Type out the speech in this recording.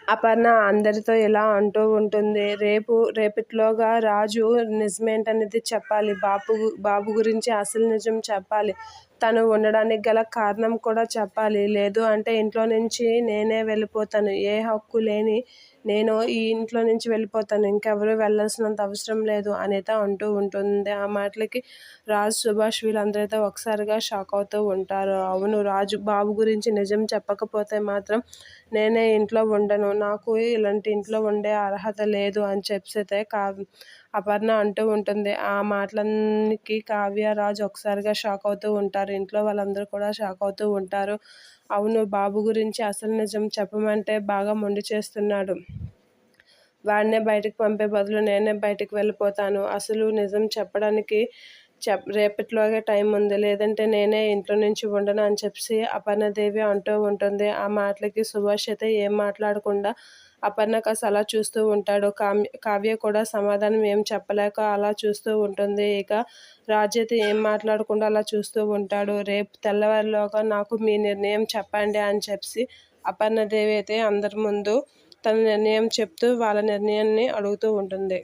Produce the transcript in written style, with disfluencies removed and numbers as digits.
అపర్ణ అందరితో ఇలా అంటూ ఉంటుంది. రేపటిలోగా రాజు నిజమేంటనేది చెప్పాలి. బాబు గురించి అసలు నిజం చెప్పాలి. తను ఉండడానికి గల కారణం కూడా చెప్పాలి. లేదు అంటే ఇంట్లో నుంచి నేనే వెళ్ళిపోతాను. ఏ హక్కు లేని నేను ఈ ఇంట్లో నుంచి వెళ్ళిపోతాను. ఇంకెవరూ వెళ్ళాల్సినంత అవసరం లేదు అనిత అంటూ ఉంటుంది. ఆ మాటలకి రాజు, సుభాష్ వీళ్ళందరితో ఒకసారిగా షాక్ అవుతూ ఉంటారు. అవును, రాజు బాబు గురించి నిజం చెప్పకపోతే మాత్రం నేనే ఇంట్లో ఉండను. నాకు ఇలాంటి ఇంట్లో ఉండే అర్హత లేదు అని చెప్పితే అపర్ణ అంటూ ఉంటుంది. ఆ మాటలకి కావ్య, రాజు ఒకసారిగా షాక్ అవుతూ ఉంటారు. ఇంట్లో వాళ్ళందరూ కూడా షాక్ అవుతూ ఉంటారు. అవును, బాబు గురించి అసలు నిజం చెప్పమంటే బాగా మొండి చేస్తున్నాడు. వాడినే బయటకు పంపే బదులు నేనే బయటకు వెళ్ళిపోతాను. అసలు నిజం చెప్పడానికి రేపటిలోగే టైం ఉంది. లేదంటే నేనే ఇంట్లో నుంచి ఉండను అని చెప్పి అపర్ణదేవి అంటూ ఉంటుంది. ఆ మాటలకి సుభాష్ అయితే ఏం మాట్లాడకుండా అపర్ణకు అలా చూస్తూ ఉంటాడు. కావ్య కూడా సమాధానం ఏం చెప్పలేక అలా చూస్తూ ఉంటుంది. ఇక రాజు అయితే ఏం మాట్లాడకుండా అలా చూస్తూ ఉంటాడు. రేపు తెల్లవారిలోగా నాకు మీ నిర్ణయం చెప్పండి అని చెప్పి అపర్ణదేవి అయితే అందరి ముందు తన నిర్ణయం చెప్తూ వాళ్ళ నిర్ణయాన్ని అడుగుతూ ఉంటుంది.